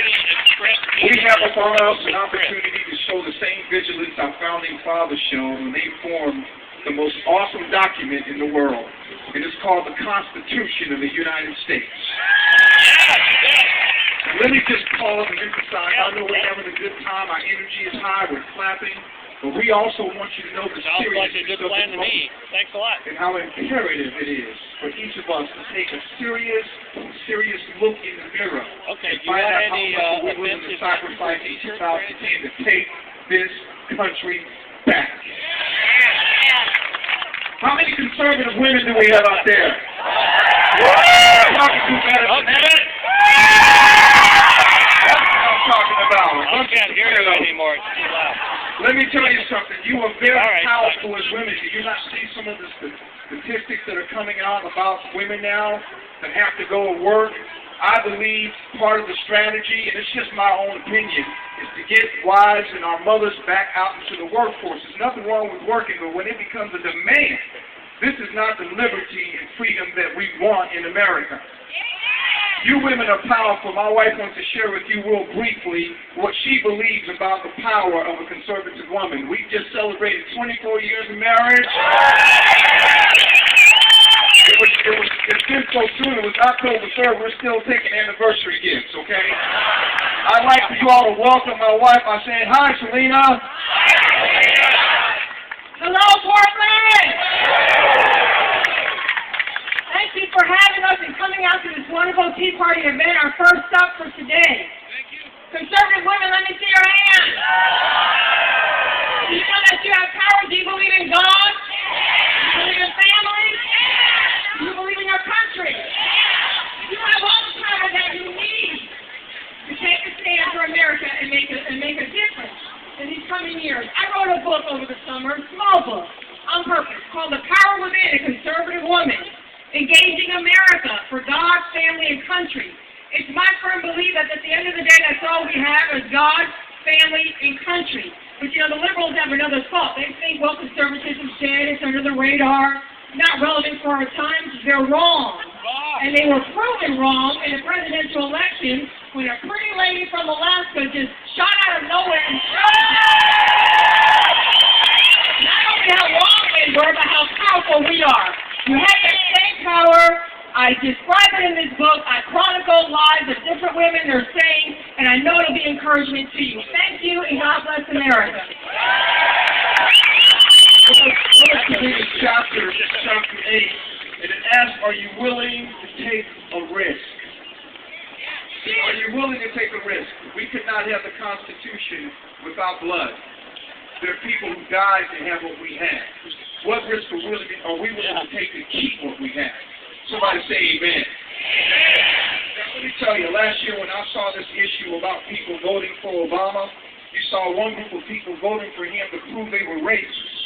already expressed. We have upon us an opportunity to show the same vigilance our founding fathers showed when they formed the most awesome document in the world. It is called the Constitution of the United States. Let me just pause and emphasize, I know we're having a good time, our energy is high, we're clapping, but we also want you to know the seriousness of the moment Thanks a lot. and how imperative it is for each of us to take a serious look in the mirror Okay, and do you find have out how any much we're willing to sacrifice in 2010 to take this country back. How many conservative women do we have out there? Talking to better than that. That's what I'm talking about. I can't hear you anymore. It's too loud. Let me tell you something. You are very All right, powerful as women. Do you not see some of the statistics that are coming out about women now that have to go to work? I believe part of the strategy, and it's just my own opinion, is to get wives and our mothers back out into the workforce. There's nothing wrong with working, but when it becomes a demand, this is not the liberty and freedom that we want in America. You women are powerful. My wife wants to share with you real briefly what she believes about the power of a conservative woman. We just celebrated 24 years of marriage. It's been so soon. It was October 3rd. We're still taking anniversary gifts, okay? I'd like for you all to welcome my wife by saying, "Hi, Selena." Hello, Portland! Thank you for having us and coming out to this wonderful Tea Party event, our first stop for today. Thank you. Conservative women, let me see your hands. Do you know that you have power? Do you believe in God? Do you believe in family? Do you believe in your country? You have all the power that you need to take a stand for America and make a difference in these coming years. I wrote a book over the summer, a small book, on purpose, called The Power Within, a Conservative Woman, Engaging America for God, Family, and Country. It's my firm belief that at the end of the day, that's all we have is God, family, and country. But you know, the liberals have another thought. They think, well, conservatism's dead, it's under the radar, not relevant for our times. They're wrong. And they were proven wrong in the presidential election when a pretty lady from Alaska just shot out of nowhere and not only how wrong they were, but how powerful we are. You have that same power. I describe it in this book. I chronicle lives of different women they're saying, and I know it'll be encouragement to you. Thank you, and God bless America. Let's read chapter 8, and it asks, are you willing to take a risk? Are you willing to take a risk? We could not have the Constitution without blood. There are people who died to have what we have. What risk are we willing to take to keep what we have? Somebody say amen. Now, let me tell you, last year when I saw this issue about people voting for Obama, you saw one group of people voting for him to prove they were racist.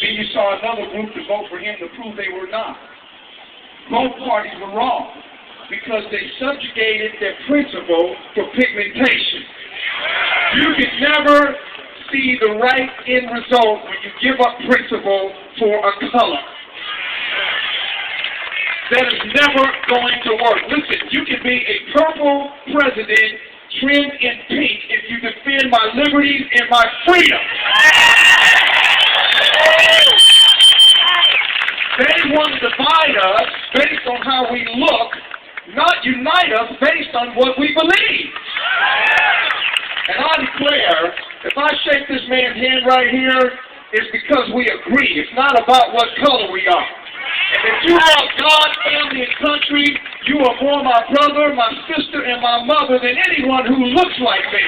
Then you saw another group to vote for him to prove they were not. Both parties were wrong because they subjugated their principle for pigmentation. You can never see the right end result when you give up principle for a color. That is never going to work. Listen, you can be a purple president trimmed in pink if you defend my liberties and my freedom. They want to divide us based on how we look, not unite us based on what we believe. And I declare, if I shake this man's hand right here, it's because we agree. It's not about what color we are. And if you love God, family, and country, you are more my brother, my sister, and my mother than anyone who looks like me.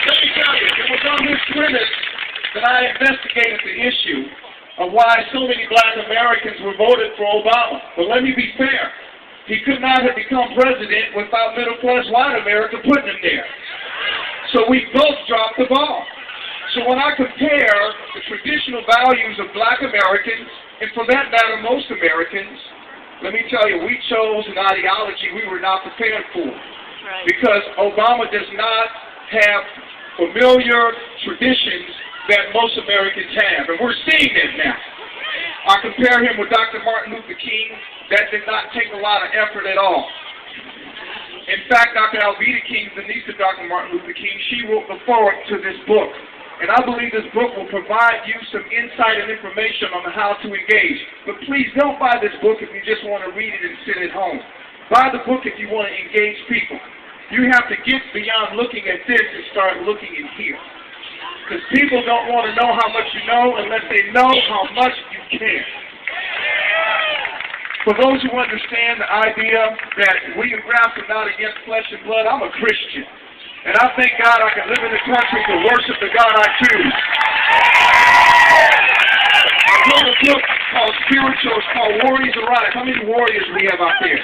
Let me tell you, it was on this premise that I investigated the issue of why so many black Americans were voted for Obama. But let me be fair. He could not have become president without middle-class white America putting him there. So we both dropped the ball. So when I compare the traditional values of black Americans, and for that matter, most Americans, let me tell you, we chose an ideology we were not prepared for. Right. Because Obama does not have familiar traditions that most Americans have. And we're seeing that now. I compare him with Dr. Martin Luther King, That did not take a lot of effort at all. In fact, Dr. Alveda King, the niece of Dr. Martin Luther King, she wrote the foreword to this book. And I believe this book will provide you some insight and information on how to engage. But please don't buy this book if you just want to read it and sit at home. Buy the book if you want to engage people. You have to get beyond looking at this and start looking in here. Because people don't want to know how much you know unless they know how much you care. For those who understand the idea that we wrestle not against flesh and blood, I'm a Christian. And I thank God I can live in the country to worship the God I choose. I wrote a book called Spiritual. It's called Warriors Arise. How many warriors we have out there?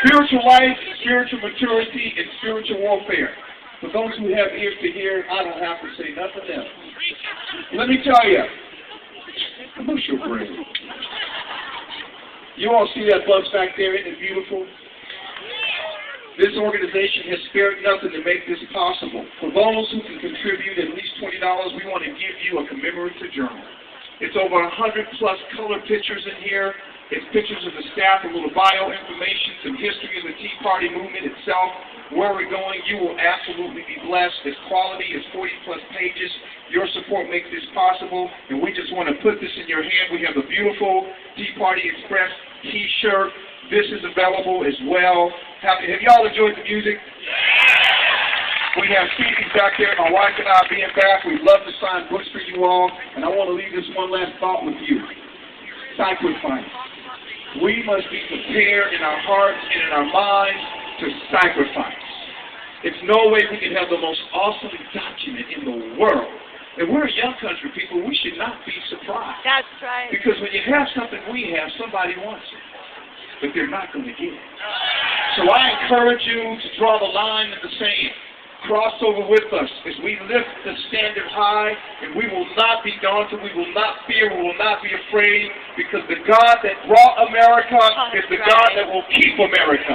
Spiritual life, spiritual maturity, and spiritual warfare. For those who have ears to hear, I don't have to say nothing else. Let me tell you. Who's your friend? You all see that bus back there? Isn't it beautiful? This organization has spared nothing to make this possible. For those who can contribute at least $20, we want to give you a commemorative journal. It's over 100+ color pictures in here. It's pictures of the staff, a little bio information, some history of the Tea Party movement itself, where we're going. You will absolutely be blessed. It's quality. It's 40+ pages. Your support makes this possible, and we just want to put this in your hand. We have a beautiful Tea Party Express T-shirt. This is available as well. Have y'all enjoyed the music? We have CDs back there. My wife and I being back. We'd love to sign books for you all, and I want to leave this one last thought with you. Sacrifice. We must be prepared in our hearts and in our minds to sacrifice. It's no way we can have the most awesome document in the world. And we're a young country, people. We should not be surprised. That's right. Because when you have something we have, somebody wants it. But they're not going to get it. So I encourage you to draw the line in the sand. Cross over with us as we lift the standard high, and we will not be daunted, we will not fear, we will not be afraid, because the God that brought America is the God that will keep America.